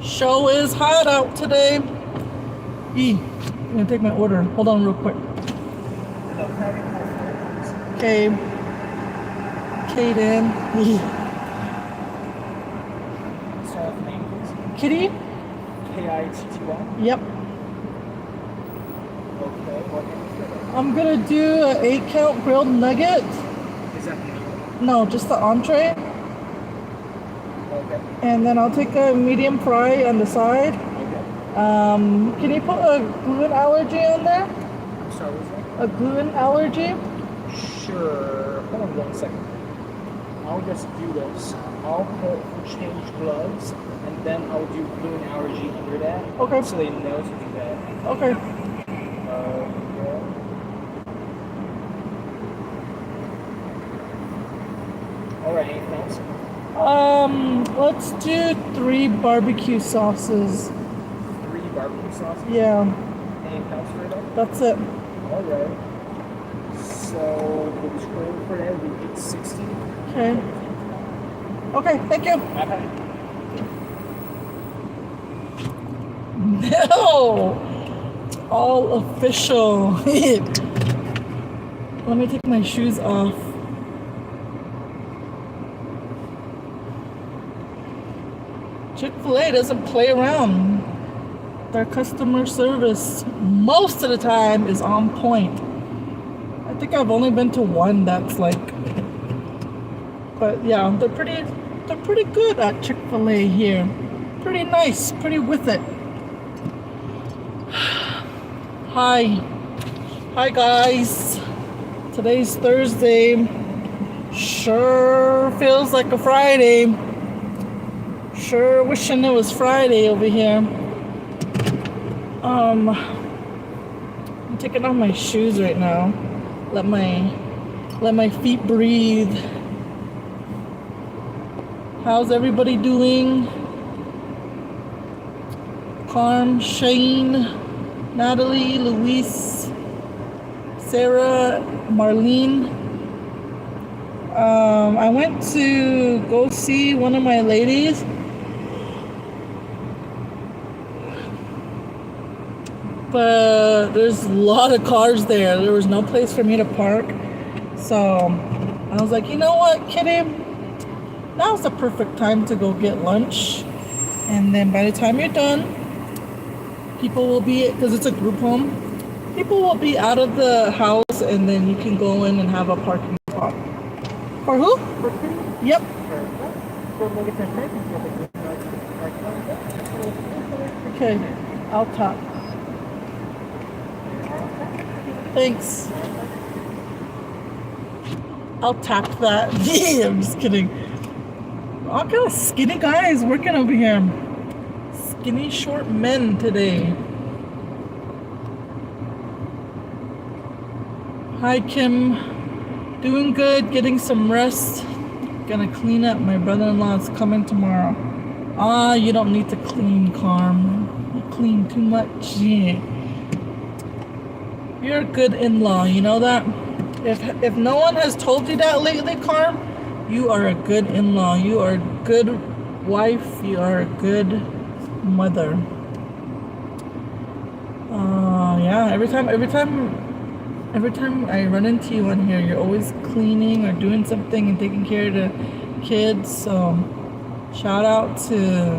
Show is hot out today. I'm gonna take my order. Hold on real quick. Okay. Kaden. Kitty? Kitty? Yep. Okay, what can I'm gonna do an 8-count grilled nugget. Is that the No, just the entree. Okay. And then I'll take a medium fry on the side. Okay. Can you put a gluten allergy on there? I'm sorry, what was that? A gluten allergy? Sure. Hold on 1 second. I'll just do this. I'll change gloves, and then I'll do gluten allergy under that. Okay. So they know to do that. Okay. Yeah. Alright, anything else? Let's do 3 barbecue sauces. 3 barbecue sauces? Yeah, Anything else for that? that's it. Alright. So the total for that would be $860. Okay. Okay, thank you. No! All official. Let me take my shoes off. Chick-fil-A doesn't play around. Their customer service most of the time is on point. I think I've only been to one that's like, but yeah, they're pretty good at Chick-fil-A here. Pretty nice, pretty with it. Hi guys. Today's Thursday. Sure feels like a Friday. Sure wishing it was Friday over here. I'm taking off my shoes right now. Let my feet breathe. How's everybody doing? Carm, Shane, Natalie, Luis, Sarah, Marlene. I went to go see one of my ladies. But there's a lot of cars there. There was no place for me to park. So I was like, you know what, Kitty? Now's the perfect time to go get lunch. And then by the time you're done, people will be, because it's a group home, people will be out of the house, and then you can go in and have a parking spot. For who? For Kitty? Yep. Okay, I'll talk. Thanks. I'll tap that. Yeah, I'm just kidding. All kind of skinny guys working over here. Skinny short men today. Hi Kim. Doing good, getting some rest. Gonna clean up. My brother-in-law is coming tomorrow. You don't need to clean, Carm. You clean too much. Yeah. You're a good in-law, you know that? If no one has told you that lately, Carm, you are a good in-law. You are a good wife. You are a good mother. Yeah, every time I run into you on here, you're always cleaning or doing something and taking care of the kids. So shout out to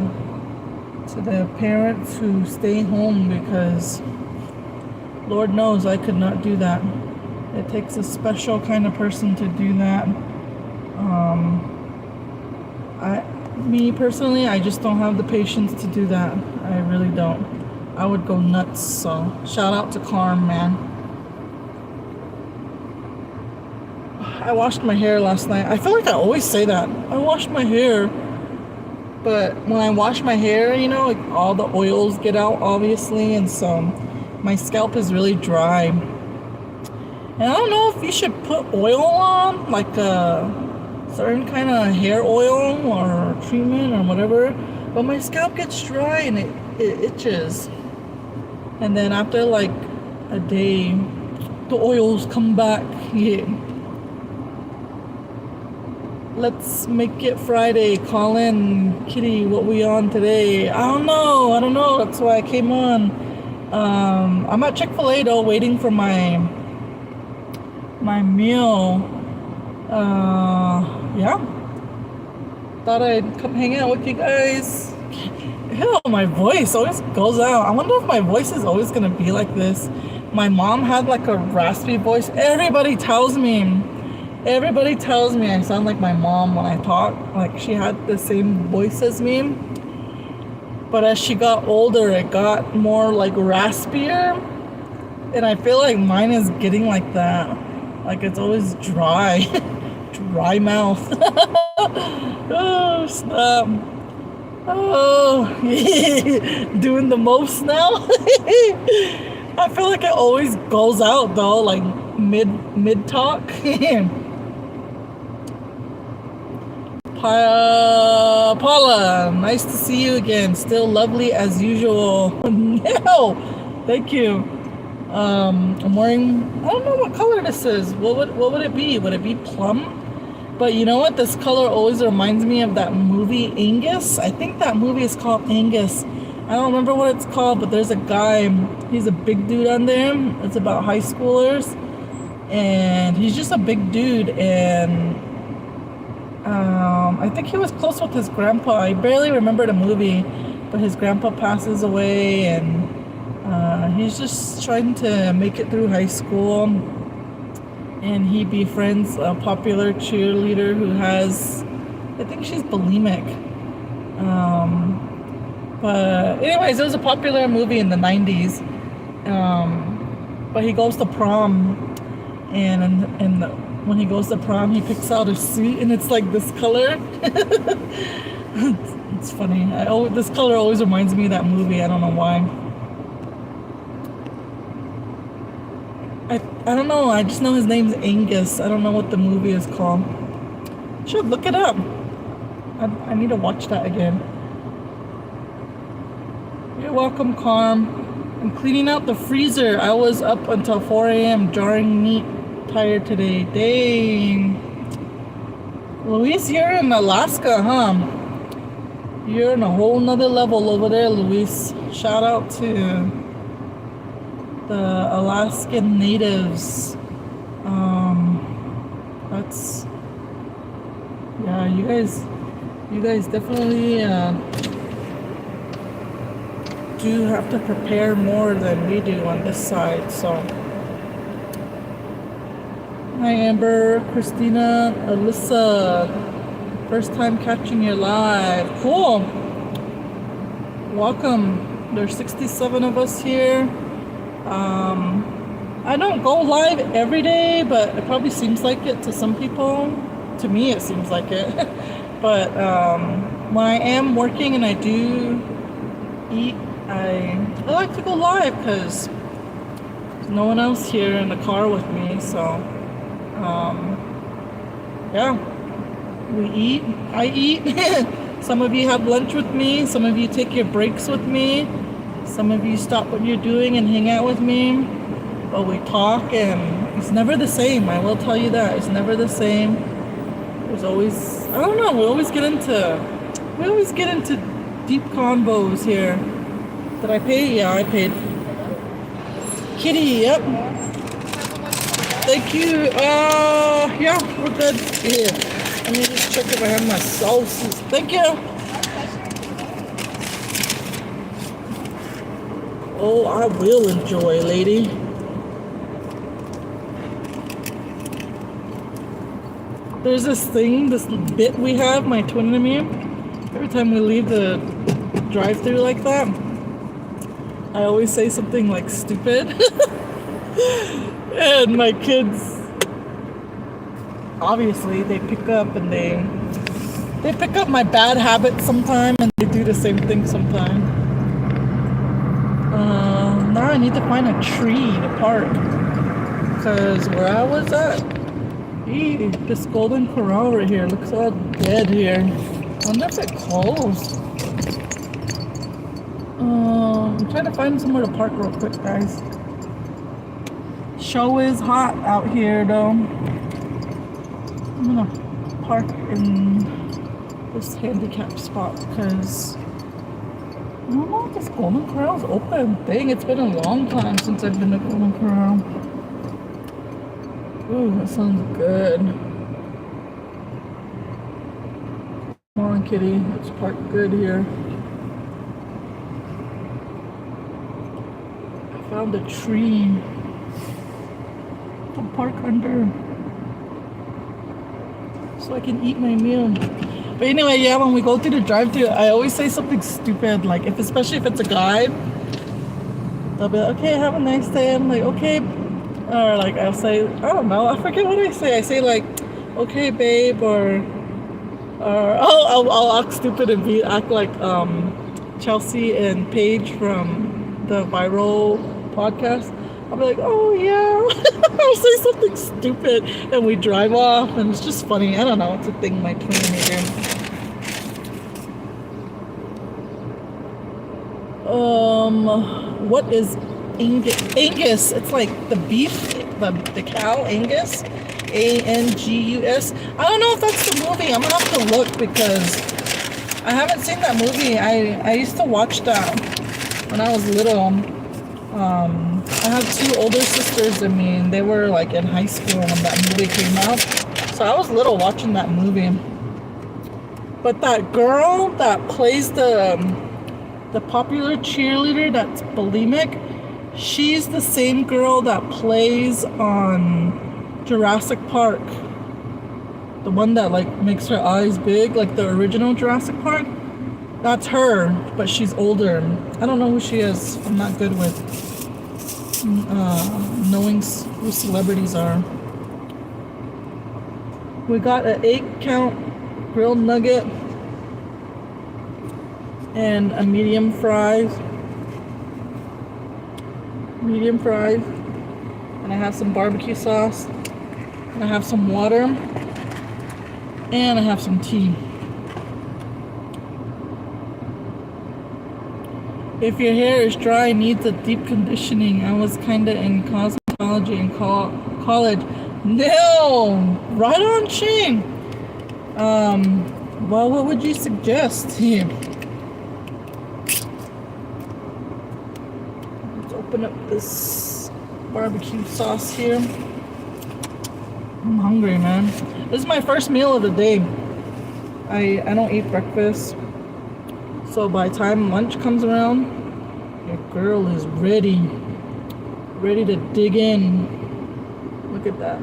the parents who stay home, because Lord knows I could not do that. It takes a special kind of person to do that. Me personally, I just don't have the patience to do that. I really don't. I would go nuts. So shout out to Carm, man. I washed my hair last night. I feel like I always say that. I washed my hair. But when I wash my hair, you know, like all the oils get out, obviously, and so my scalp is really dry. And I don't know if you should put oil on, like a certain kind of hair oil or treatment or whatever, but my scalp gets dry and it itches. And then after like a day, the oils come back. Yeah. Let's make it Friday. Call in, Kitty. What we on today? I don't know. That's why I came on. I'm at Chick-fil-A though, waiting for my meal. Yeah. Thought I'd come hang out with you guys. Ew, my voice always goes out. I wonder if my voice is always gonna be like this. My mom had like a raspy voice. Everybody tells me I sound like my mom when I talk. Like she had the same voice as me. But as she got older, it got more like raspier. And I feel like mine is getting like that. Like it's always dry. Dry mouth. Oh, stop. Oh, doing the most now. I feel like it always goes out though, like mid talk. Paula, nice to see you again. Still lovely as usual. No, thank you. I'm wearing, I don't know what color this is. What would it be? Would it be plum? But you know what? This color always reminds me of that movie Angus. I think that movie is called Angus. I don't remember what it's called, but there's a guy. He's a big dude on there. It's about high schoolers. And he's just a big dude. And I think he was close with his grandpa. I barely remember the movie. But his grandpa passes away. And he's just trying to make it through high school. And he befriends a popular cheerleader who has, I think she's bulimic. But anyways, it was a popular movie in the 90s. But he goes to prom, and when he goes to prom, he picks out a suit, and it's like this color. It's funny. This color always reminds me of that movie. I don't know why. I don't know. I just know his name's Angus. I don't know what the movie is called. Should look it up. I need to watch that again. You're welcome, Carm. I'm cleaning out the freezer. I was up until 4 a.m. jarring meat. Tired today. Dang. Luis, you're in Alaska, huh? You're in a whole nother level over there, Luis. Shout out to the Alaskan natives. That's, yeah, you guys definitely do have to prepare more than we do on this side. So hi Amber, Christina, Alyssa, first time catching you live. Cool, welcome. There's 67 of us here. I don't go live every day, but it probably seems like it to some people. To me, it seems like it. But when I am working and I do eat, I like to go live because there's no one else here in the car with me. So, yeah, we eat. I eat. Some of you have lunch with me. Some of you take your breaks with me. Some of you stop what you're doing and hang out with me. But we talk, and it's never the same. I will tell you that. It's never the same. There's always, I don't know, we always get into deep convos here. Did I pay? Yeah, I paid. Kitty, yep. Thank you. Yeah, we're good. Here, let me just check if I have my sauces. Thank you. Oh, I will enjoy, lady. There's this bit we have, my twin and me. Every time we leave the drive-thru like that, I always say something like stupid. And my kids, obviously, they pick up and they pick up my bad habits sometime, and they do the same thing sometime. Now I need to find a tree to park, because where I was at, this Golden Corral right here looks all dead here. I wonder if it closed. I'm trying to find somewhere to park real quick, guys. Show is hot out here, though. I'm gonna park in this handicap spot because I don't know if this Golden Corral's open. Dang, it's been a long time since I've been to Golden Corral. Ooh, that sounds good. Come on, kitty. Let's park good here. I found a tree to park under so I can eat my meal. But anyway, yeah, when we go through the drive-thru, I always say something stupid, like especially if it's a guy, they'll be like, okay, have a nice day. I'm like, okay. Or like I'll say, I don't know, I forget what I say. I say like, okay, babe, or I'll act stupid and act like Chelsea and Paige from the viral podcast. I'll be like, oh yeah. I'll say something stupid and we drive off and it's just funny. I don't know, it's a thing my twin made. What is Angus? It's like the beef, the cow, Angus. Angus. I don't know if that's the movie. I'm gonna have to look because I haven't seen that movie. I used to watch that when I was little. I have two older sisters than me, and they were like in high school when that movie came out. So I was little watching that movie. But that girl that plays the popular cheerleader that's bulimic, she's the same girl that plays on Jurassic Park. The one that like makes her eyes big, like the original Jurassic Park. That's her, but she's older. I don't know who she is. I'm not good with knowing who celebrities are. We got an 8-count grilled nugget and a medium fries. And I have some barbecue sauce, and I have some water, and I have some tea. If your hair is dry and needs a deep conditioning, I was kinda in cosmetology in college. No! Right on, Shein! Well, what would you suggest here? Let's open up this barbecue sauce here. I'm hungry, man. This is my first meal of the day. I don't eat breakfast. So by the time lunch comes around, your girl is ready to dig in. Look at that.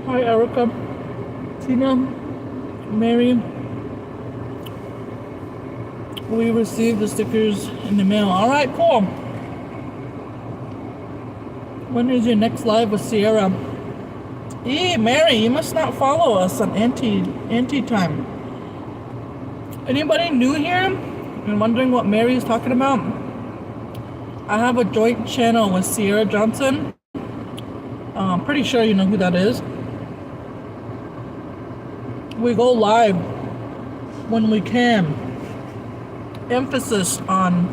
Hi, Erica, Tina, Mary. We received the stickers in the mail. All right, cool. When is your next live with Sierra? Mary, you must not follow us on Auntie time. Anybody new here and wondering what Mary is talking about? I have a joint channel with Sierra Johnson. I'm pretty sure you know who that is. We go live when we can. Emphasis on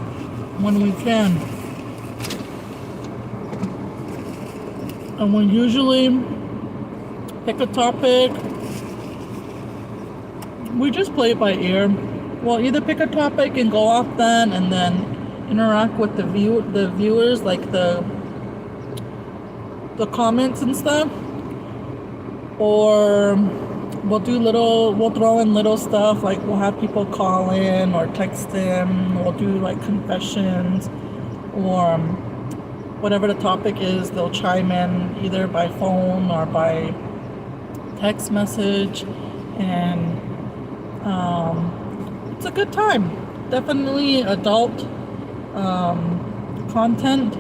when we can. And we usually pick a topic. We just play it by ear. We'll either pick a topic and go off then and then interact with the viewers, like the comments and stuff. Or we'll throw in little stuff, like we'll have people call in or text in. We'll do like confessions or whatever the topic is. They'll chime in either by phone or by text message, and it's a good time. Definitely adult content,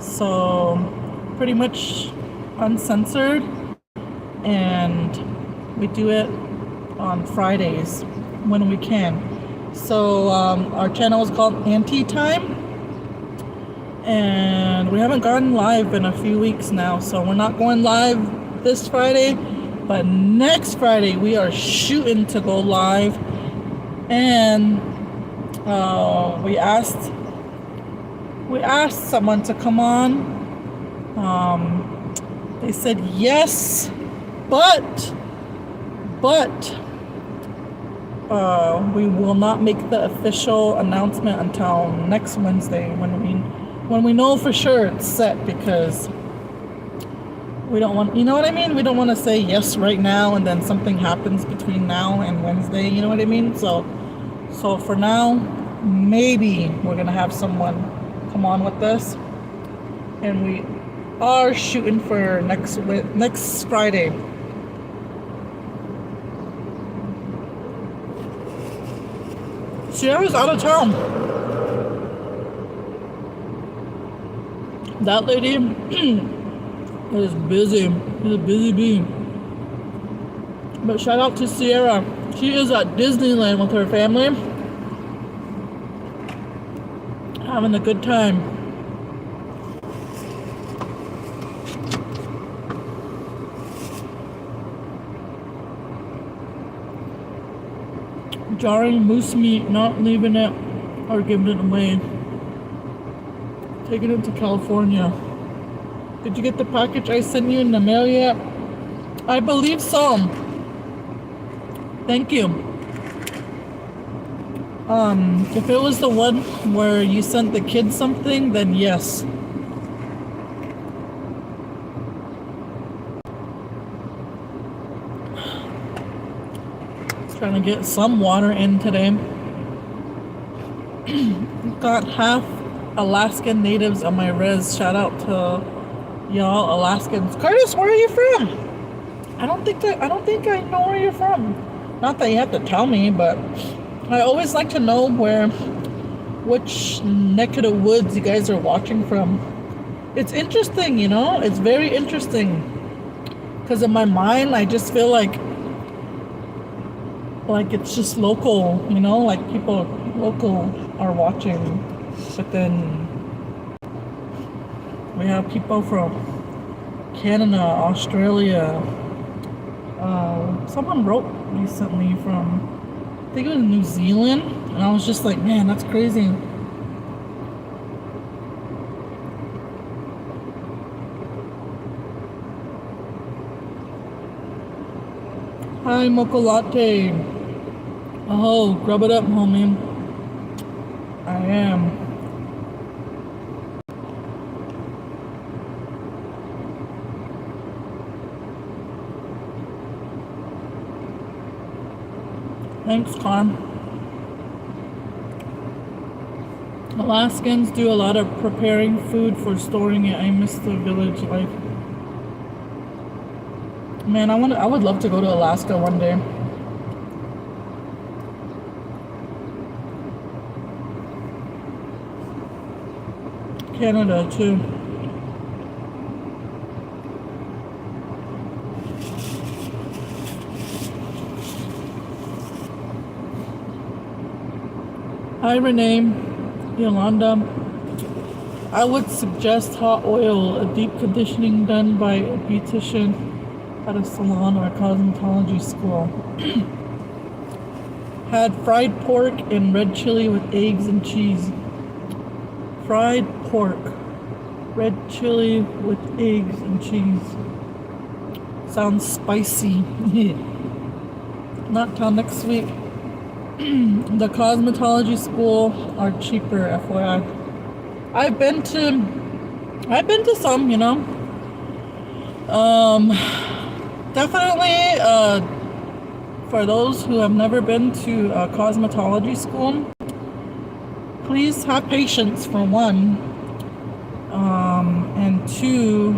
so pretty much uncensored, and we do it on Fridays when we can. So our channel is called Auntie Time, and we haven't gone live in a few weeks now, so we're not going live this Friday, but next Friday we are shooting to go live. And we asked someone to come on. They said yes, but we will not make the official announcement until next Wednesday when we know for sure it's set, because we don't want, you know what I mean? We don't want to say yes right now and then something happens between now and Wednesday, you know what I mean? So for now, maybe we're gonna have someone come on with us, and we are shooting for next Friday. Sierra's out of town. That lady is busy. She's a busy bee. But shout out to Sierra. She is at Disneyland with her family, having a good time. Jarring moose meat, not leaving it or giving it away. Taking it to California. Did you get the package I sent you in the mail yet? I believe so. Thank you. If it was the one where you sent the kids something, then yes. Trying to get some water in today. Got half Alaskan natives on my res. Shout out to y'all Alaskans. Curtis, where are you from? I don't think I know where you're from. Not that you have to tell me, but I always like to know which neck of the woods you guys are watching from. It's interesting, you know? It's very interesting. Because in my mind, I just feel like it's just local, you know? Like people local are watching. But then we have people from Canada, Australia. Someone wrote recently from, I think it was New Zealand, and I was just like, man, that's crazy. Hi, Mocha Latte. Oh, grub it up, homie. I am. Thanks, Carm. Alaskans do a lot of preparing food for storing it. I miss the village life. Man, I would love to go to Alaska one day. Canada too. Hi Renee, Yolanda. I would suggest hot oil, a deep conditioning done by a beautician at a salon or a cosmetology school. Had fried pork and red chili with eggs and cheese. Fried pork, red chili with eggs and cheese. Sounds spicy. Not till next week. The cosmetology school are cheaper, FYI. I've been to some, you know. Definitely, for those who have never been to a cosmetology school, please have patience for one, and two,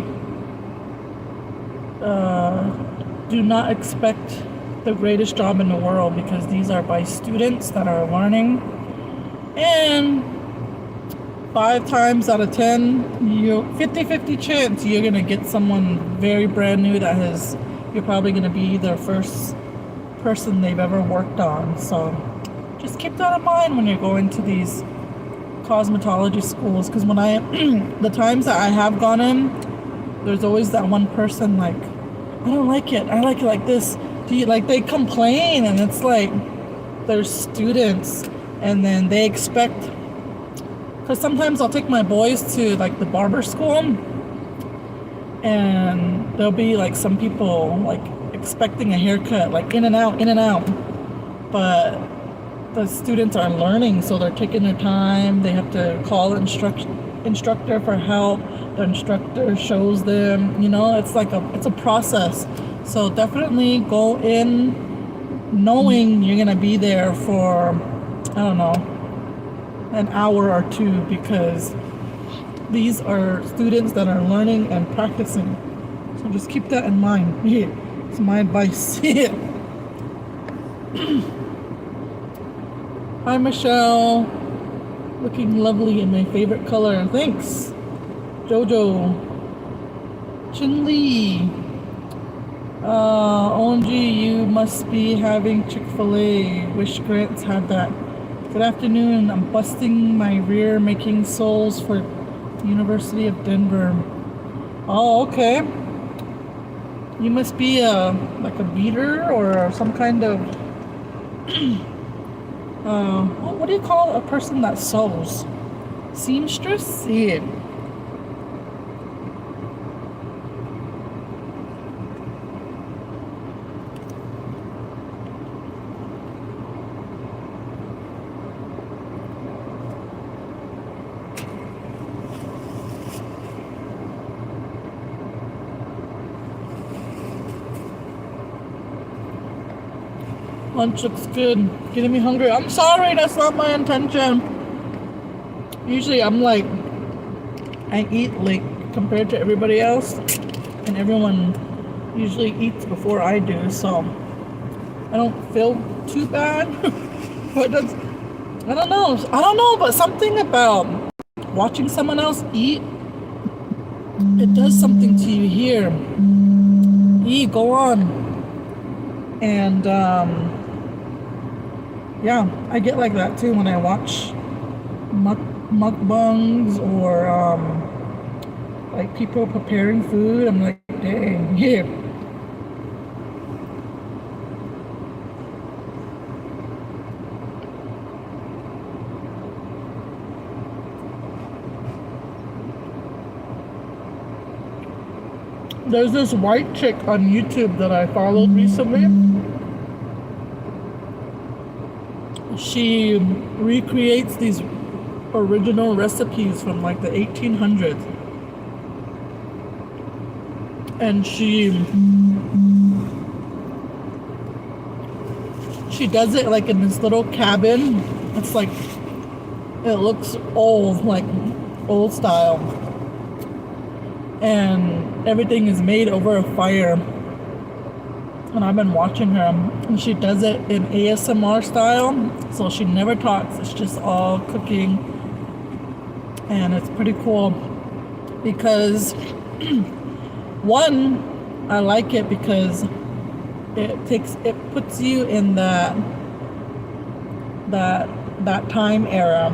do not expect the greatest job in the world, because these are by students that are learning, and 5 times out of 10, 50-50 chance you're gonna get someone very brand new you're probably gonna be their first person they've ever worked on. So just keep that in mind when you're going to these cosmetology schools, because when the times that I have gone in, there's always that one person like, I don't like it. I like it like this. Do you like they complain and it's like they're students and then they expect because sometimes I'll take my boys to like the barber school and there'll be like some people like expecting a haircut like in and out, in and out. But the students are learning, so they're taking their time. They have to call the instructor for help. The instructor shows them, you know, it's like it's a process. So definitely go in knowing you're gonna be there for, I don't know, an hour or two, because these are students that are learning and practicing. So just keep that in mind. Yeah, it's my advice. Hi Michelle, looking lovely in my favorite color. Thanks. Jojo, Chin Lee. OMG, you must be having Chick-fil-A. Wish Grants had that. Good afternoon. I'm busting my rear making soles for University of Denver. Oh, okay. You must be like a beater or some kind of what do you call a person that sews? Seamstress? Yeah. Lunch looks good. Getting me hungry. I'm sorry, that's not my intention. Usually I'm like, I eat late compared to everybody else. And everyone usually eats before I do, so I don't feel too bad. But that's, I don't know, but something about watching someone else eat, it does something to you here. Go on. And yeah, I get like that too when I watch mukbangs or like people preparing food. I'm like, dang, yeah. There's this white chick on YouTube that I followed recently. She recreates these original recipes from like the 1800s. And she does it like in this little cabin. It's like, it looks old, like old style. And everything is made over a fire. And I've been watching her, and she does it in ASMR style, so she never talks. It's just all cooking, and it's pretty cool because one, I like it because it puts you in that time era,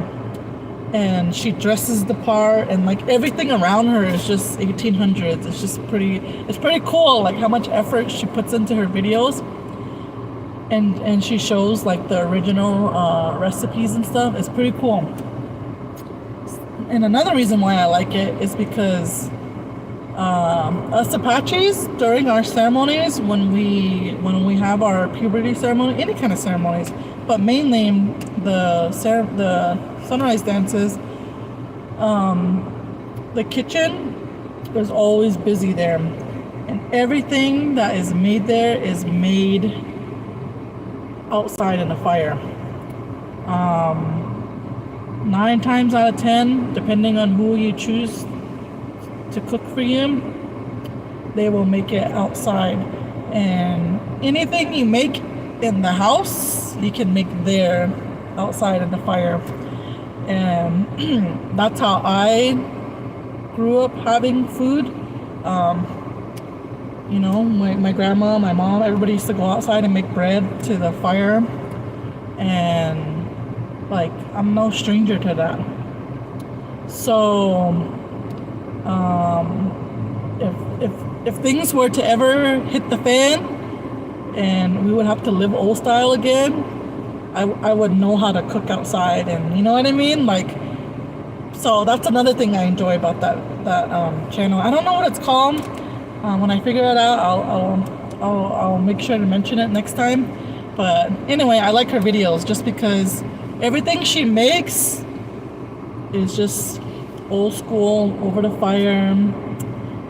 and she dresses the part, and like everything around her is just 1800s. It's pretty cool, like how much effort she puts into her videos, and she shows like the original recipes and stuff. It's pretty cool. And another reason why I like it is because us Apaches, during our ceremonies, when we have our puberty ceremony, any kind of ceremonies, but mainly the sunrise dances, the kitchen is always busy there, and everything that is made there is made outside in the fire. 9 times out of 10, depending on who you choose to cook for you, they will make it outside. And anything you make in the house, you can make there outside in the fire. And that's how I grew up having food. You know, my grandma, my mom, everybody used to go outside and make bread to the fire. And like, I'm no stranger to that. So if if things were to ever hit the fan and we would have to live old style again, I would know how to cook outside, and you know what I mean? Like, so that's another thing I enjoy about that channel. I don't know what it's called. When I figure it out, I'll make sure to mention it next time. But anyway, I like her videos just because everything she makes is just old school, over the fire,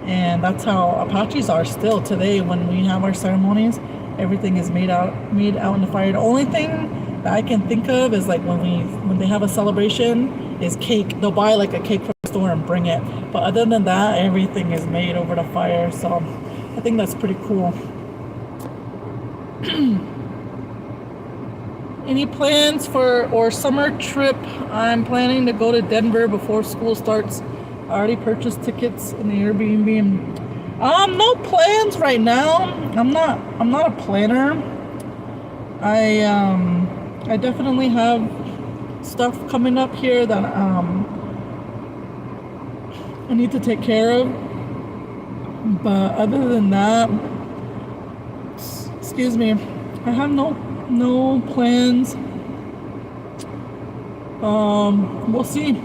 and that's how Apaches are still today. When we have our ceremonies, everything is made out in the fire. The only thing that I can think of is like when they have a celebration is cake. They'll buy like a cake from the store and bring it. But other than that, everything is made over the fire. So I think that's pretty cool. Any plans for or summer trip? I'm planning to go to Denver before school starts. I already purchased tickets in the Airbnb. No plans right now. I'm not a planner. I definitely have stuff coming up here that I need to take care of. But other than that, excuse me, I have no plans. We'll see.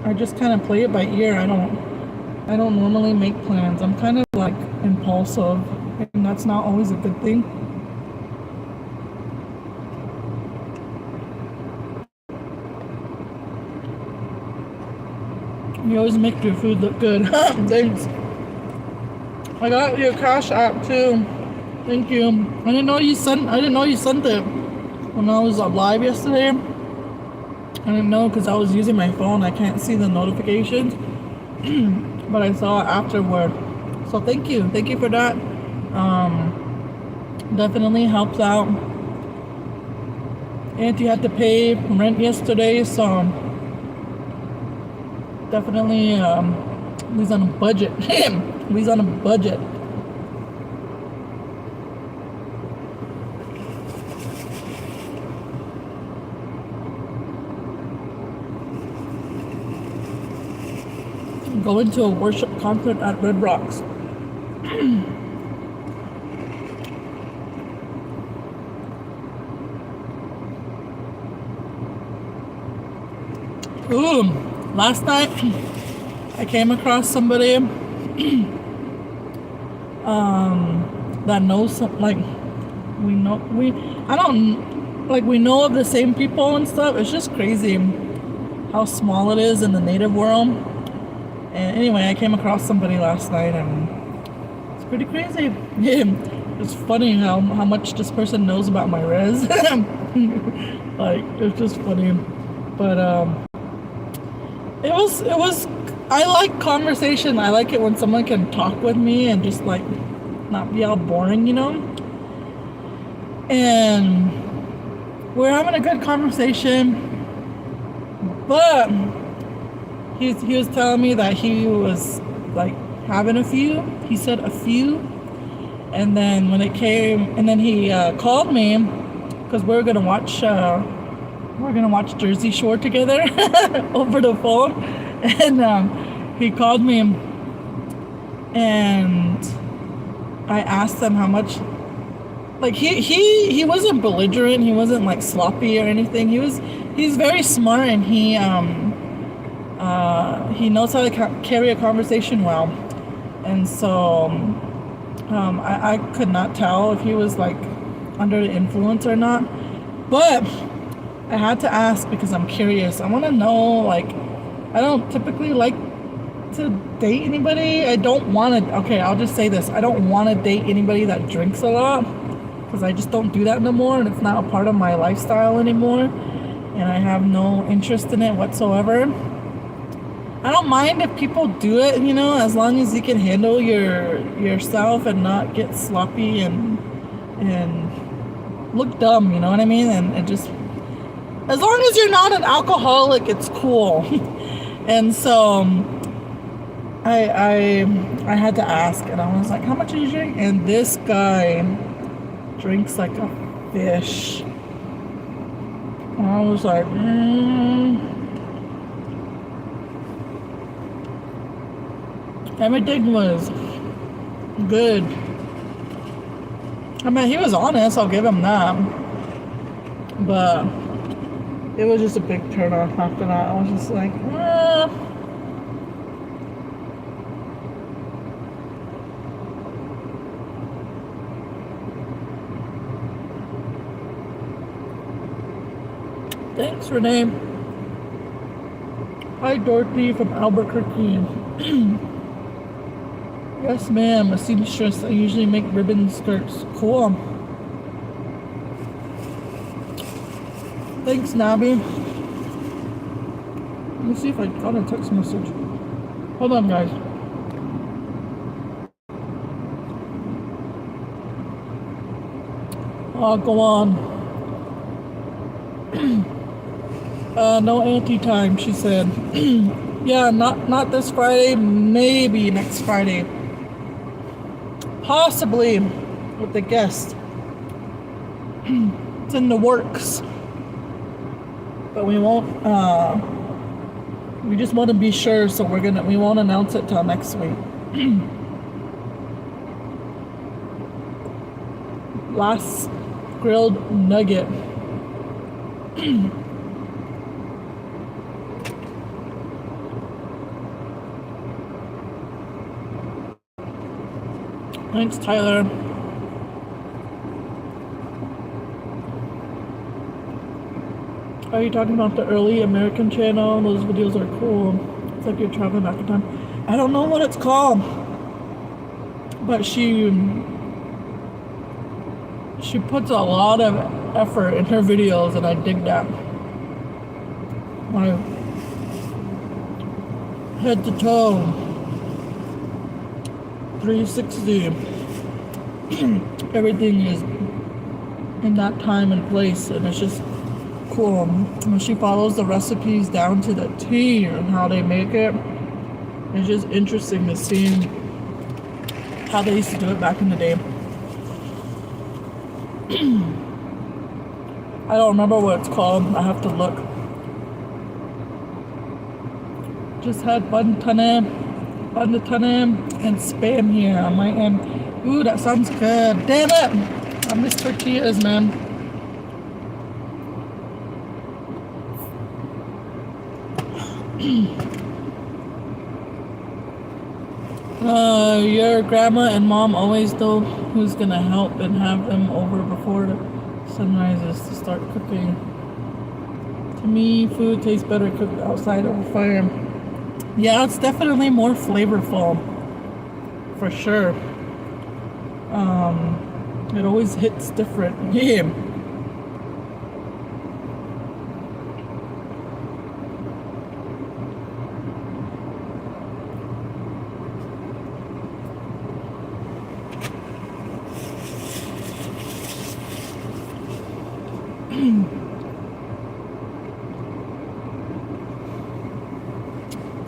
I just kind of play it by ear. I don't normally make plans. I'm kind of like impulsive, and that's not always a good thing. You always make your food look good. Thanks. I got your Cash App too. Thank you. I didn't know you sent it when I was live yesterday. I didn't know because I was using my phone. I can't see the notifications, but I saw it afterward. So thank you for that. Definitely helps out. Auntie had to pay rent yesterday, so definitely he's on a budget. He's on a budget. Going to a worship concert at Red Rocks. Ooh, last night I came across somebody that knows some, like we know of the same people and stuff. It's just crazy how small it is in the native world. And anyway, I came across somebody last night, and it's pretty crazy. Yeah, it's funny how much this person knows about my res. Like, it's just funny. But it was. I like conversation. I like it when someone can talk with me and just like not be all boring, you know. And we're having a good conversation, but he was telling me that he was like having a few. He said a few, and then when it came, and then he called me because we're gonna watch Jersey Shore together over the phone, and he called me, and I asked him how much. Like he wasn't belligerent. He wasn't like sloppy or anything. He's very smart, and he knows how to carry a conversation well, and so I could not tell if he was like under the influence or not, but I had to ask because I'm curious. I want to know, like, I don't typically like to date anybody. Okay, I'll just say this. I don't want to date anybody that drinks a lot because I just don't do that no more, and it's not a part of my lifestyle anymore, and I have no interest in it whatsoever. I don't mind if people do it, you know, as long as you can handle yourself and not get sloppy and look dumb, you know what I mean? And just, as long as you're not an alcoholic, it's cool. And so I had to ask, and I was like, how much do you drink? And this guy drinks like a fish. And I was like, Everything was good. I mean, he was honest, I'll give him that. But it was just a big turn off after that. I was just like, Thanks, Renee. Hi, Dorothy from Albuquerque. Yes, ma'am. A seamstress. I usually make ribbon skirts. Cool. Thanks, Nabby. Let me see if I got a text message. Hold on, guys. I'll go on. No Auntie time, she said. Yeah, not this Friday, maybe next Friday. Possibly with the guest. It's in the works. But we won't, we just want to be sure, so we won't announce it till next week. Last grilled nugget. Thanks, Tyler. Are you talking about the early American channel? Those videos are cool. It's like you're traveling back in time. I don't know what it's called, but she puts a lot of effort in her videos, and I dig that. My head to toe, 360. Everything is in that time and place, and it's just cool. And she follows the recipes down to the T and how they make it. It's just interesting to see how they used to do it back in the day. I don't remember what it's called. I have to look. Just had bun tane and spam here on my end. Ooh, that sounds good. Damn it! I miss tortillas, man. Your grandma and mom always know who's gonna help and have them over before the sun rises to start cooking. To me, food tastes better cooked outside over fire. Yeah, it's definitely more flavorful, for sure. It always hits different. Yeah.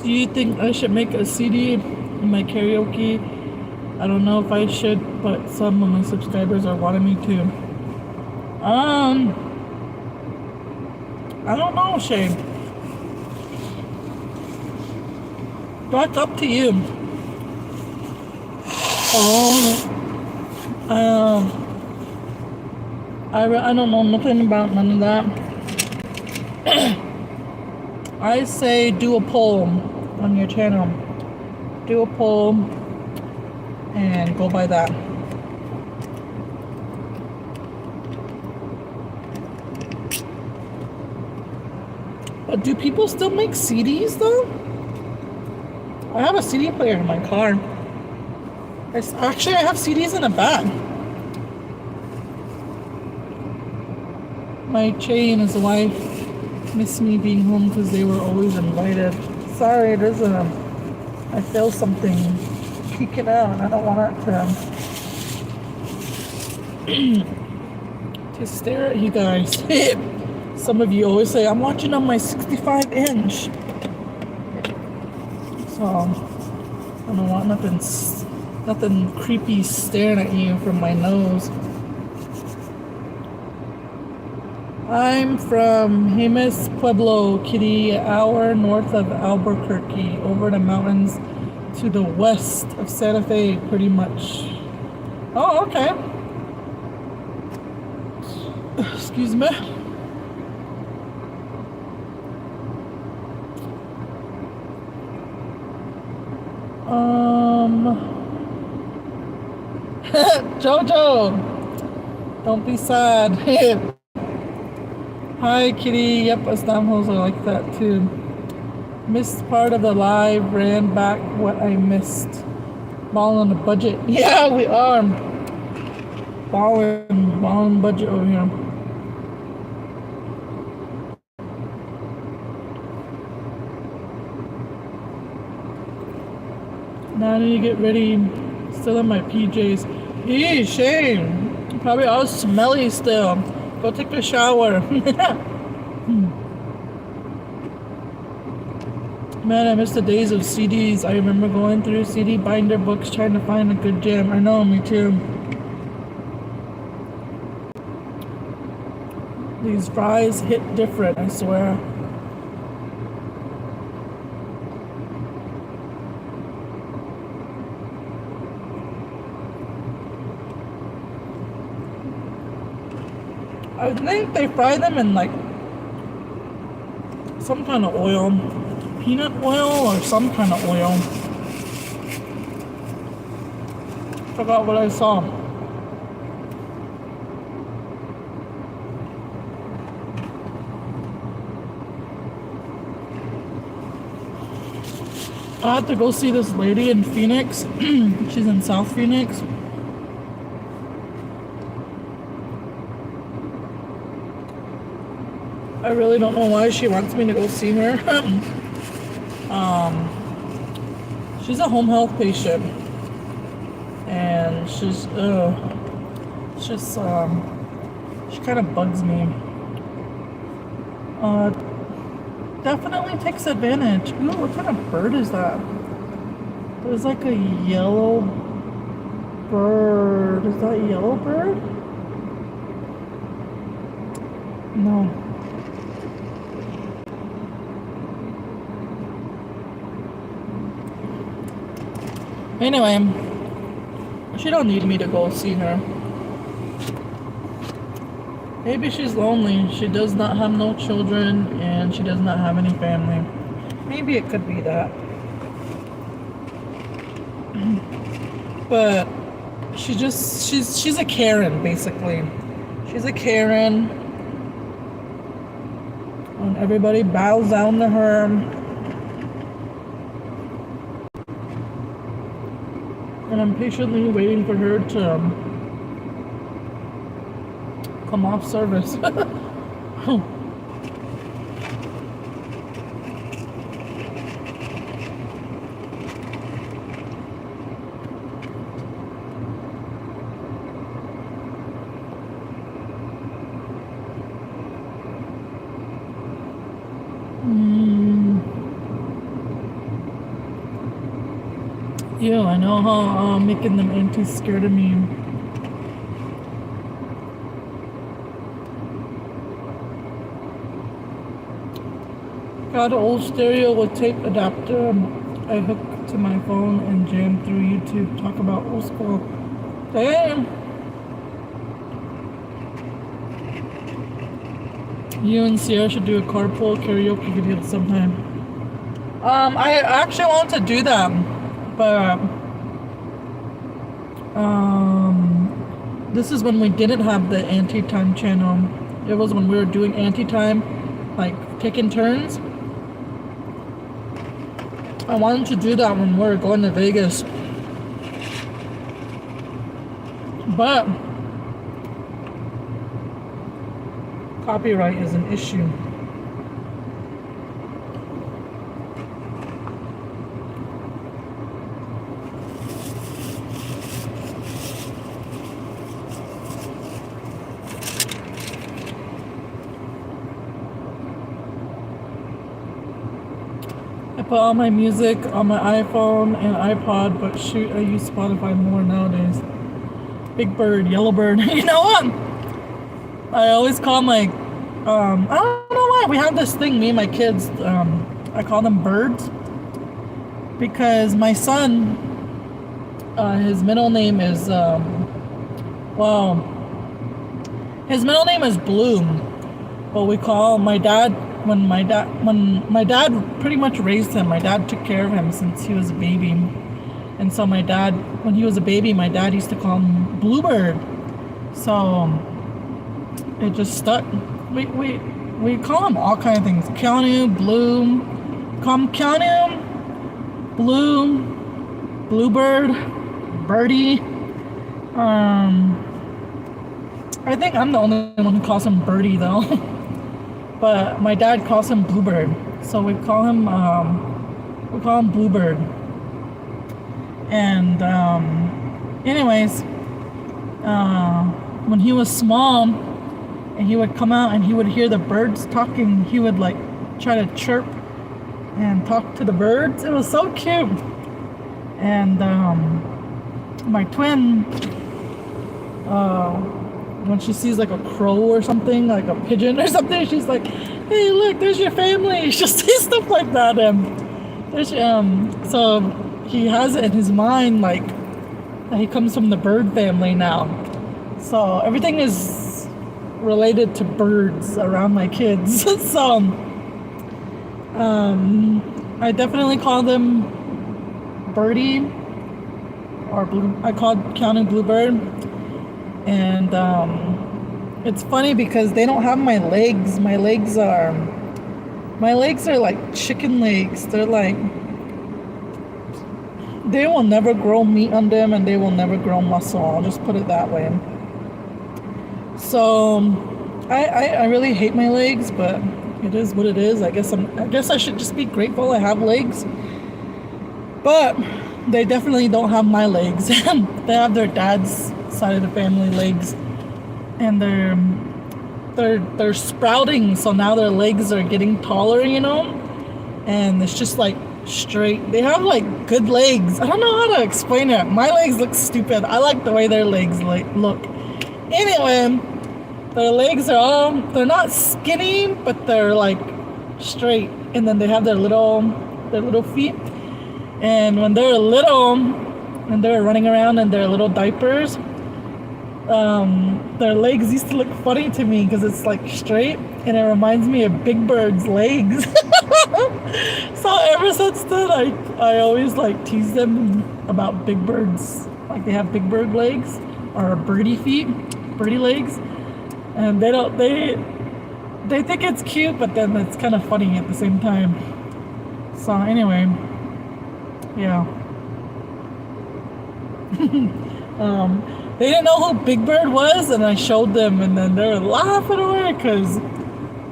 Do you think I should make a CD in my karaoke? I don't know if I should, but some of my subscribers are wanting me to. I don't know, Shane. That's up to you. I don't know nothing about none of that. I say do a poll on your channel. Do a poll and go by that. But do people still make CDs though? I have a CD player in my car. Actually, I have CDs in a bag. My Chain is wife miss me being home because they were always invited. Sorry, there's I feel something peeking out and I don't want it to stare at you guys. Some of you always say, I'm watching on my 65-inch. So, I don't want nothing creepy staring at you from my nose. I'm from Jemez Pueblo, Kitty, an hour north of Albuquerque, over the mountains to the west of Santa Fe, pretty much. Oh, okay. Excuse me. Jojo, don't be sad. Hi, Kitty. Yep, estamos. I like that too. Missed part of the live. Ran back what I missed. Ball on the budget. Yeah, we are. Balling budget over here. Now I need to get ready. Still in my PJs. Eee, Shane. Probably all smelly still. Go take a shower. Man, I miss the days of CDs. I remember going through CD binder books trying to find a good jam. I know, me too. These fries hit different, I swear. I think they fry them in like some kind of oil. Peanut oil or some kind of oil. Forgot what I saw. I have to go see this lady in Phoenix. She's in South Phoenix. I really don't know why she wants me to go see her. She's a home health patient, and she kind of bugs me. Definitely takes advantage. Ooh, what kind of bird is that? There's like a yellow bird. Is that a yellow bird? No. Anyway, she don't need me to go see her. Maybe she's lonely. She does not have no children and she does not have any family. Maybe it could be that. But she's a Karen, basically. She's a Karen. And everybody bows down to her. And I'm patiently waiting for her to come off service. Yeah, I know how making them aunties scared of me. Got an old stereo with tape adapter. I hooked to my phone and jammed through YouTube. Talk about old school. Damn. You and Sierra should do a carpool karaoke video sometime. I actually want to do that. But this is when we didn't have the Auntie Time channel. It was when we were doing Auntie Time, like taking turns. I wanted to do that when we were going to Vegas. But copyright is an issue. I put all my music on my iPhone and iPod, but shoot, I use Spotify more nowadays. Big bird, yellow bird. You know what? I always call my, I don't know why, we have this thing, me and my kids, I call them birds. because my son, his middle name is well, his middle name is Bloom, but we call my dad when my dad pretty much raised him. My dad took care of him since he was a baby, and so my dad, when he was a baby, my dad used to call him Bluebird. So it just stuck. We call him all kind of things. Keanu, Bloom, call him Keanu, Bloom, Bluebird, Birdie. I think I'm the only one who calls him Birdie though. But my dad calls him Bluebird, so we call him Bluebird. And anyways, when he was small, and he would come out and he would hear the birds talking, he would like try to chirp and talk to the birds. It was so cute. And my twin, when she sees like a crow or something, like a pigeon or something, she's like, "Hey, look, there's your family." She'll say stuff like that. So he has it in his mind like that he comes from the bird family now. So everything is related to birds around my kids. So I definitely call them Birdie or Blue. I called Keanu Bluebird. And it's funny because they don't have my legs. My legs are like chicken legs. They're like, they will never grow meat on them, and they will never grow muscle. I'll just put it that way. So I really hate my legs, but it is what it is. I guess I should just be grateful I have legs. But they definitely don't have my legs. They have their dad's side of the family legs, and they're sprouting, so now their legs are getting taller, and it's just like straight. They have like good legs. I don't know how to explain it. My legs look stupid. I like the way their legs look. Anyway, their legs they're not skinny, but they're like straight, and then they have their little feet. And when they're little and they're running around in their little diapers, their legs used to look funny to me because it's like straight, and it reminds me of Big Bird's legs. So ever since then, I always like tease them about Big Bird's, like they have Big Bird legs or birdie feet, birdie legs, and they think it's cute, but then it's kind of funny at the same time. So anyway, yeah. They didn't know who Big Bird was, and I showed them, and then they were laughing away because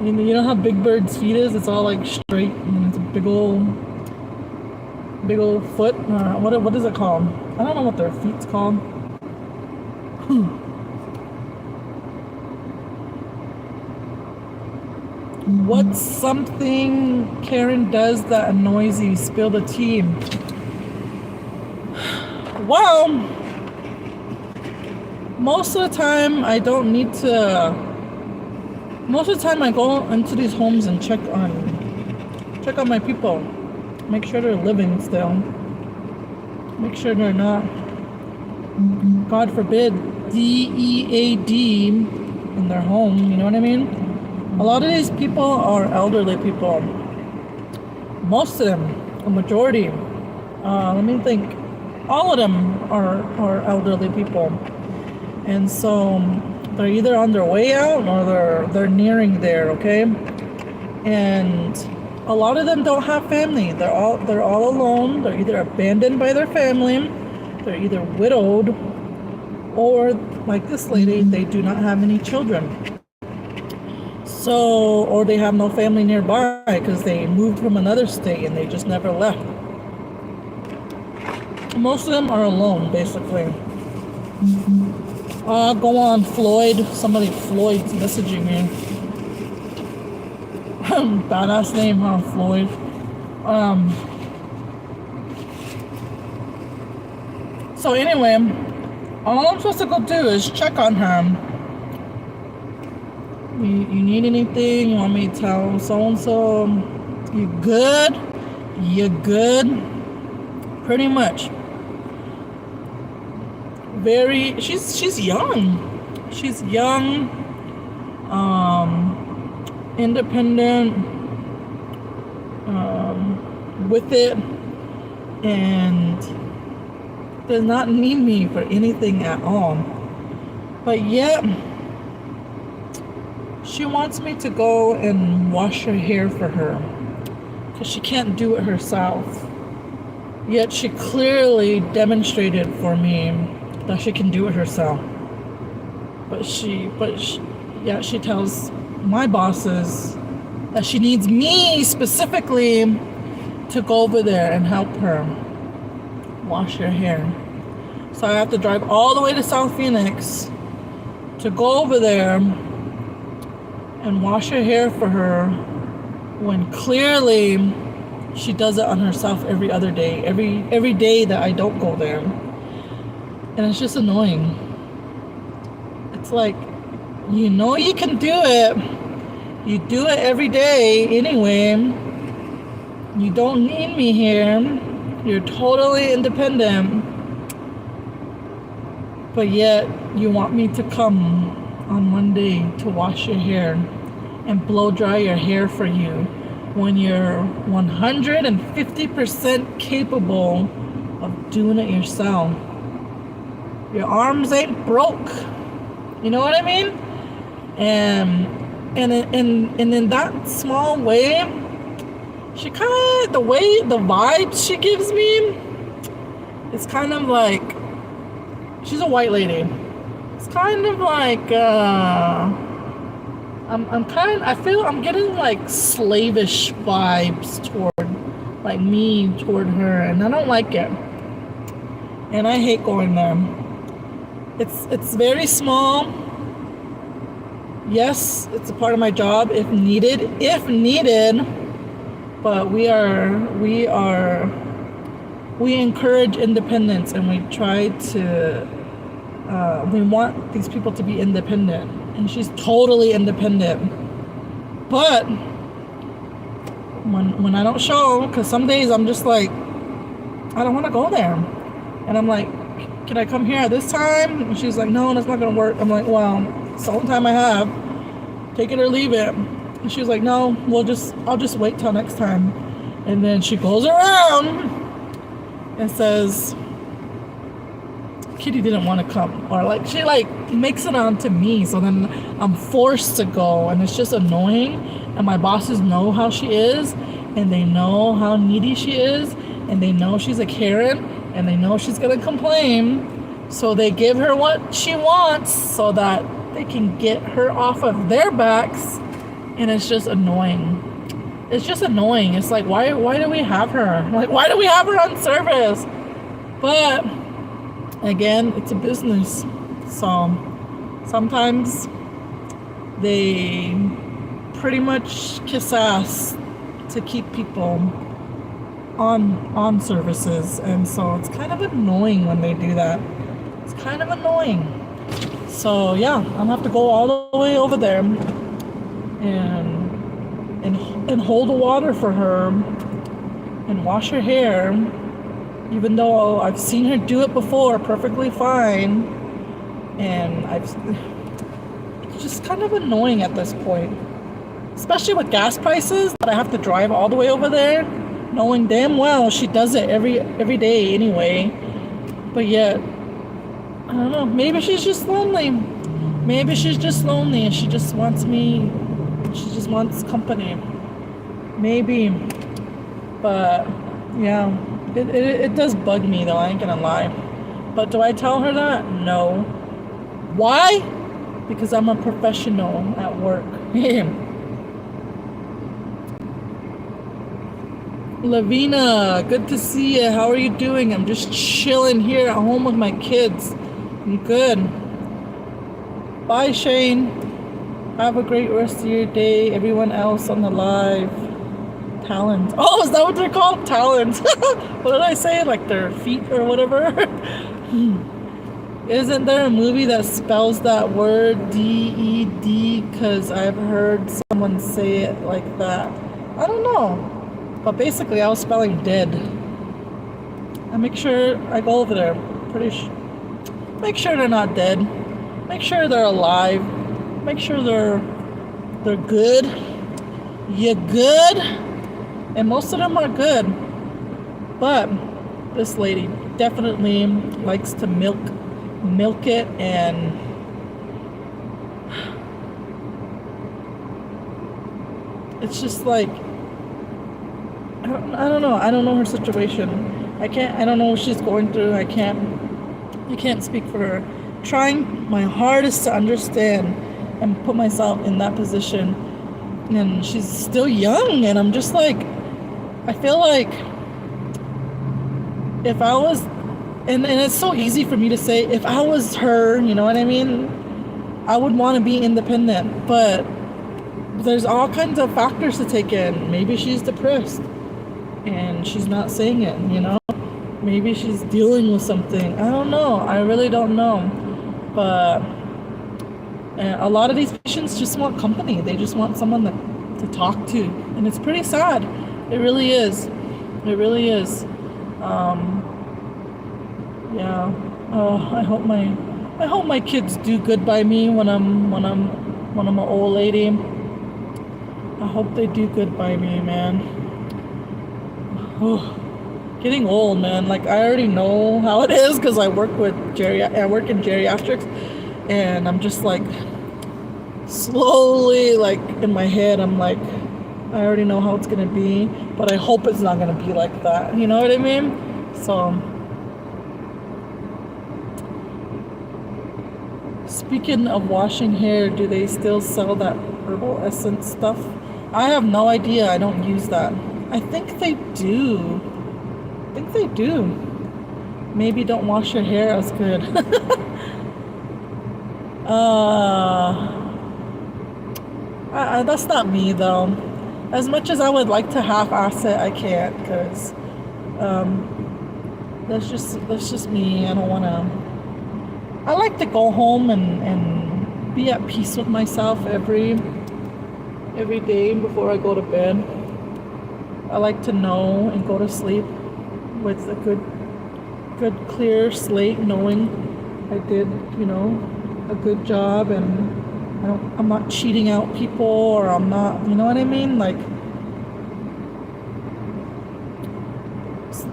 you know how Big Bird's feet is. It's all like straight, and it's a big old foot. What is it called? I don't know what their feet's called. What's something Karen does that annoys you? Spill the tea. Well, most of the time I don't need to. Most of the time I go into these homes and check on my people, make sure they're living still, make sure they're not, God forbid, DEAD in their home. You know what I mean? A lot of these people are elderly people. Most of them, a majority. Let me think. All of them are elderly people, and so they're either on their way out or they're nearing there. Okay, and a lot of them don't have family. They're all alone. They're either abandoned by their family, they're either widowed, or like this lady, they do not have any children. So, or they have no family nearby because they moved from another state and they just never left. Most of them are alone, basically. Go on, Floyd. Floyd's messaging me. Badass name, huh, Floyd? So anyway, all I'm supposed to go do is check on her. You need anything? You want me to tell so-and-so you good? You good? Pretty much. She's young. She's young, independent, with it, and does not need me for anything at all. But yet, she wants me to go and wash her hair for her because she can't do it herself. Yet she clearly demonstrated for me that she can do it herself. But she tells my bosses that she needs me specifically to go over there and help her wash her hair. So I have to drive all the way to South Phoenix to go over there and wash her hair for her when clearly she does it on herself every other day, every day that I don't go there. And it's just annoying. It's like, you know you can do it. You do it every day anyway. You don't need me here. You're totally independent. But yet you want me to come on one day to wash your hair and blow dry your hair for you when you're 150% capable of doing it yourself. Your arms ain't broke. You know what I mean? And in that small way, she kind of, the vibes she gives me, it's kind of like, she's a white lady. It's kind of like, I feel I'm getting like slavish vibes toward her, and I don't like it. And I hate going there. It's very small. Yes, it's a part of my job if needed. But we encourage independence, and we try to we want these people to be independent, and she's totally independent. But when I don't show, because some days I'm just like, I don't want to go there, and I'm like, can I come here at this time? And she's like, no, that's not gonna work. I'm like, well, it's the only time I have. Take it or leave it. And she's like, no, I'll just wait till next time. And then she goes around and says, Kitty didn't want to come, or like she like makes it on to me, so then I'm forced to go, and it's just annoying. And my bosses know how she is, and they know how needy she is, and they know she's a Karen, and they know she's gonna complain, so they give her what she wants so that they can get her off of their backs. And it's just annoying. It's like, why do we have her? Like, why do we have her on service? But again, it's a business, so sometimes they pretty much kiss ass to keep people on services, and so it's kind of annoying when they do that. It's kind of annoying. So yeah, I'm gonna have to go all the way over there and hold the water for her and wash her hair, even though I've seen her do it before perfectly fine, and it's just kind of annoying at this point, especially with gas prices, that I have to drive all the way over there knowing damn well she does it every day anyway. But yet, I don't know, maybe she's just lonely. Maybe she's just lonely and she just wants me, she just wants company. Maybe. But yeah, it does bug me though, I ain't gonna lie. But do I tell her that? No. Why? Because I'm a professional at work. Lavina, good to see you. How are you doing? I'm just chilling here at home with my kids. I'm good. Bye, Shane. Have a great rest of your day. Everyone else on the live. Talons. Oh, is that what they're called? Talons. What did I say? Like their feet or whatever? Isn't there a movie that spells that word D-E-D? Because I've heard someone say it like that. I don't know. But basically, I was spelling dead. I make sure I go over there. Make sure they're not dead. Make sure they're alive. Make sure they're good. You're good. And most of them are good. But this lady definitely likes to milk it, and it's just like I don't know. I don't know her situation. I don't know what she's going through. I can't speak for her. Trying my hardest to understand and put myself in that position. And she's still young, and I'm just like, I feel like if I was, and it's so easy for me to say, if I was her, you know what I mean? I would want to be independent, but there's all kinds of factors to take in. Maybe she's depressed and she's not saying it, you know? Maybe she's dealing with something. I don't know. I really don't know. But a lot of these patients just want company. They just want someone to talk to. And it's pretty sad. It really is. It really is. Yeah. I hope my kids do good by me when I'm an old lady. I hope they do good by me, man. Oh, getting old, man. Like, I already know how it is because I work in geriatrics, and I'm just like slowly, like, in my head, I'm like, I already know how it's gonna be, but I hope it's not gonna be like that. You know what I mean? So, speaking of washing hair, do they still sell that herbal essence stuff? I have no idea. I don't use that. I think they do. Maybe don't wash your hair as good. That's not me though. As much as I would like to half-ass it, I can't, because that's just me. I don't want to. I like to go home and be at peace with myself every day before I go to bed. I like to know and go to sleep with a good clear slate, knowing I did, a good job, and I'm not cheating out people, or I'm not, you know what I mean? Like,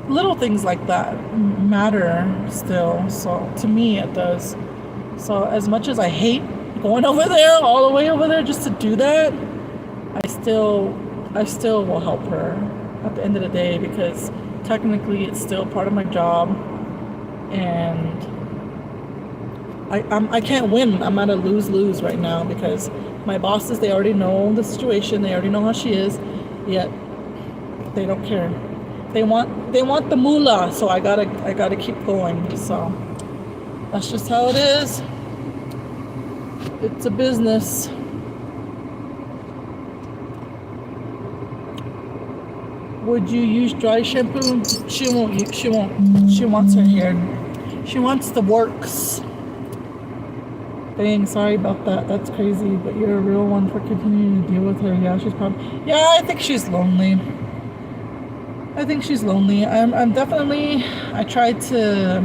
little things like that matter still. So to me, it does. So as much as I hate going over there, all the way over there just to do that, I still will help her at the end of the day, because technically it's still part of my job, and I can't win. I'm at a lose-lose right now, because my bosses, they already know the situation, they already know how she is, yet they don't care. They want the moolah, so I gotta keep going. So that's just how it is. It's a business. Would you use dry shampoo? She won't. She wants her hair. She wants the works. Dang, sorry about that. That's crazy. But you're a real one for continuing to deal with her. Yeah, she's probably. Yeah, I think she's lonely. I'm definitely. I try to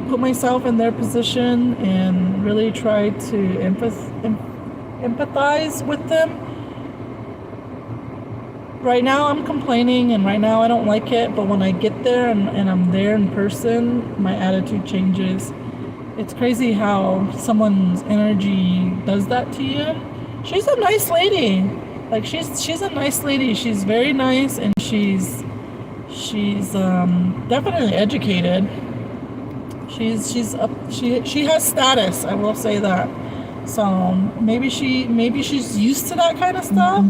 put myself in their position and really try to empathize with them. Right now I'm complaining, and right now I don't like it, but when I get there and I'm there in person, my attitude changes. It's crazy how someone's energy does that to you. She's a nice lady. Like, she's a nice lady. She's very nice, and she's definitely educated. She has status, I will say that. So maybe she's used to that kind of stuff.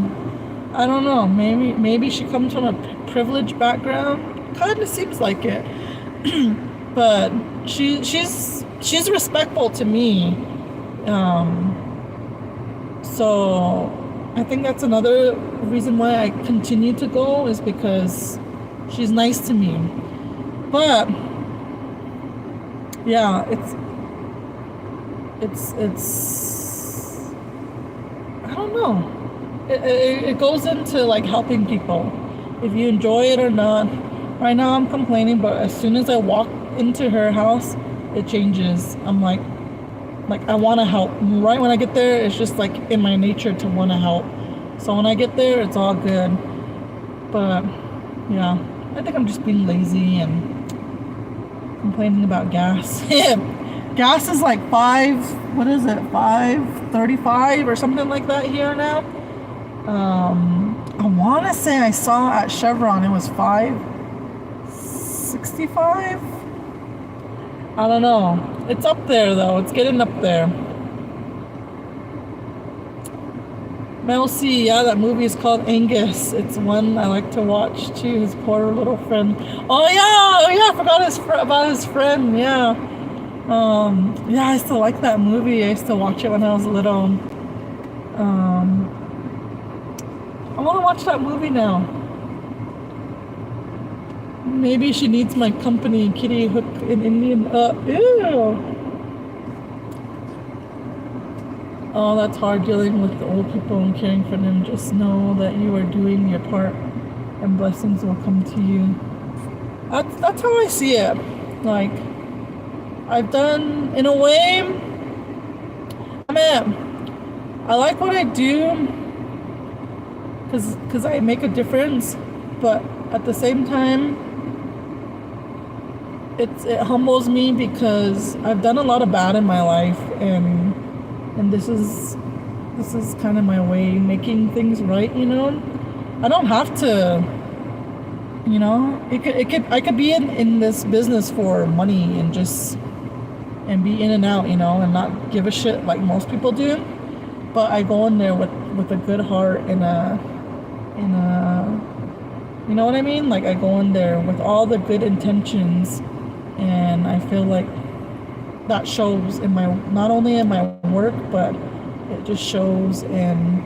I don't know. Maybe she comes from a privileged background. Kind of seems like it. But she's respectful to me. So I think that's another reason why I continue to go, is because she's nice to me. But yeah, it's I don't know. It goes into like helping people. if you enjoy it or not. Right now I'm complaining, but as soon as I walk into her house, it changes. I'm like I want to help. Right when I get there, it's just like in my nature to want to help. So when I get there, it's all good. But yeah, I think I'm just being lazy and complaining about gas. Gas is like what is it, 5.35 or something like that here now. I want to say I saw at Chevron it was 5.65. I don't know. It's up there though. It's getting up there. Mel C, yeah, that movie is called Angus. It's one I like to watch too. His poor little friend. Oh yeah, I forgot about his friend. Yeah, yeah, I still like that movie. I used to watch it when I was little. I want to watch that movie now. Maybe she needs my company, Kitty Hook in Indian. Ew. Oh, that's hard dealing with the old people and caring for them. Just know that you are doing your part and blessings will come to you. That's how I see it. Like, I've done, in a way, I mean, I like what I do because I make a difference, but at the same time, it humbles me because I've done a lot of bad in my life, and this is kind of my way, making things right, you know. I don't have to, you know. I could be in this business for money and be in and out, you know, and not give a shit like most people do. But I go in there with a good heart and a you know what I mean? Like I go in there with all the good intentions, and I feel like that shows in my, not only in my work, but it just shows and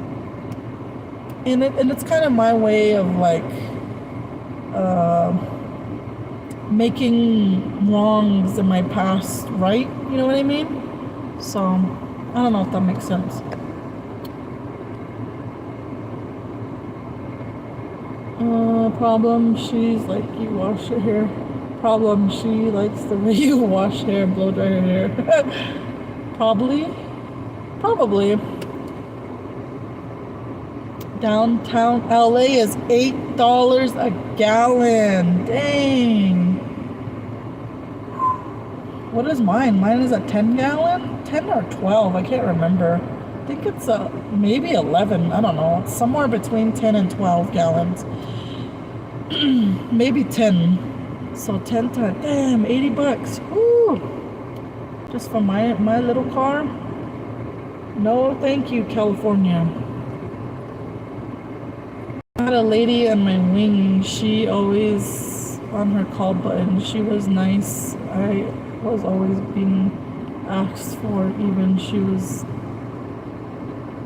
it's kind of my way of like making wrongs in my past right, you know what I mean? So I don't know if that makes sense. Problem, she's like, you wash your hair. Problem, she likes the way you wash hair and blow dry her hair. Probably. Downtown LA is $8 a gallon. Dang. What is mine? Mine is a 10 gallon? 10 or 12, I can't remember. I think it's maybe 11, I don't know. It's somewhere between 10 and 12 gallons. Maybe 10. So 10 times, damn, $80. Woo! Just for my little car? No, thank you, California. I had a lady on my wing. She always on her call button. She was nice. I was always being asked for, even she was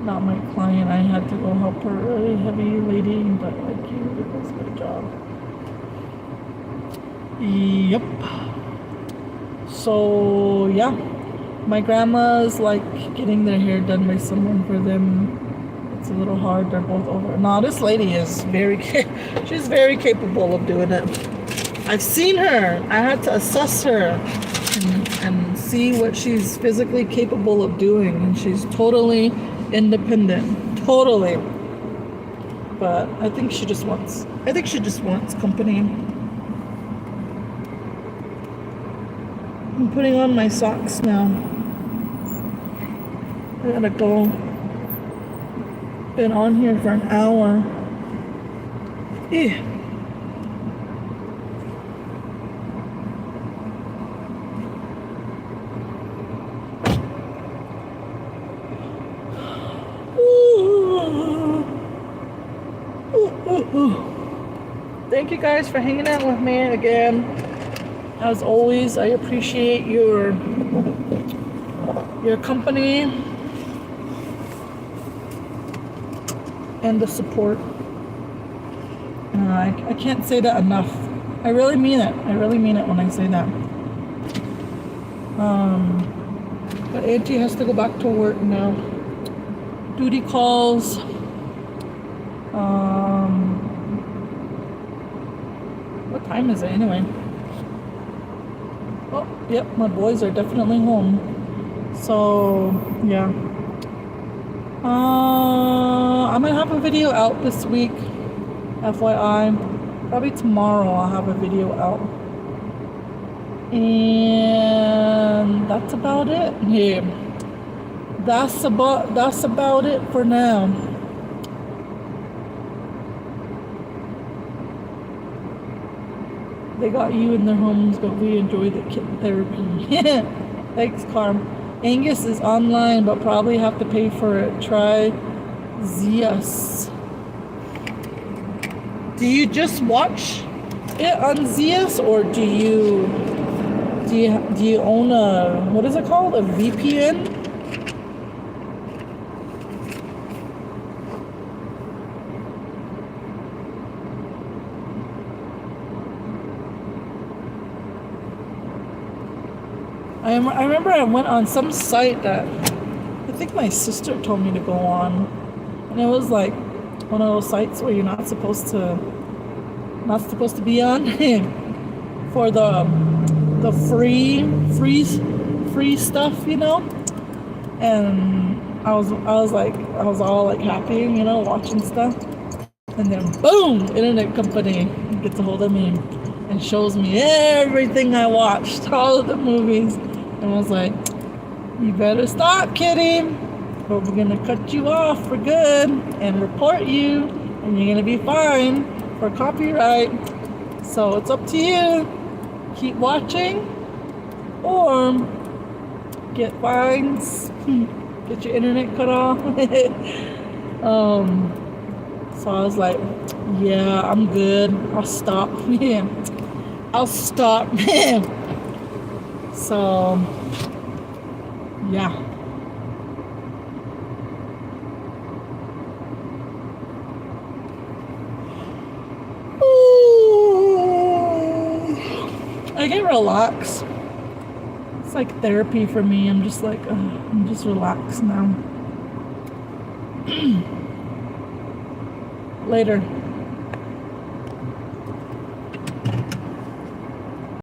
not my client. I had to go help her, really heavy lady, but like you, it was my job. Yep. So yeah, my grandma's like getting their hair done by someone for them. It's a little hard. They're both over. No, this lady is she's very capable of doing it. I've seen her. I had to assess her and see what she's physically capable of doing, and she's totally independent. Totally. But I think she just wants company. I'm putting on my socks now. I gotta go. Been on here for an hour. Ew. Thank you guys for hanging out with me again. As always, I appreciate your company and the support. I can't say that enough. I really mean it. I really mean it when I say that. But Auntie has to go back to work now. Duty calls. time is it anyway? Oh, yep, my boys are definitely home. So, yeah. I might have a video out this week, FYI. Probably tomorrow I'll have a video out. And that's about it. Yeah. That's about it for now. They got you in their homes, but we enjoy the kitten therapy. Thanks, Carm. Angus is online, but probably have to pay for it. Try Zeus. Do you just watch it on Zeus, or do you own a, what is it called? A VPN? I remember I went on some site that I think my sister told me to go on, and it was like one of those sites where you're not supposed to be on for the free stuff, you know. And I was all like happy, you know, watching stuff, and then boom, internet company gets a hold of me and shows me everything I watched, all of the movies. And I was like, you better stop, kitty, or we're gonna cut you off for good and report you, and you're gonna be fined for copyright. So it's up to you. Keep watching or get fines, get your internet cut off. So I was like, yeah, I'm good. I'll stop. Yeah, I'll stop. So, yeah. I get relaxed. It's like therapy for me. I'm just like, I'm just relaxed now. Later.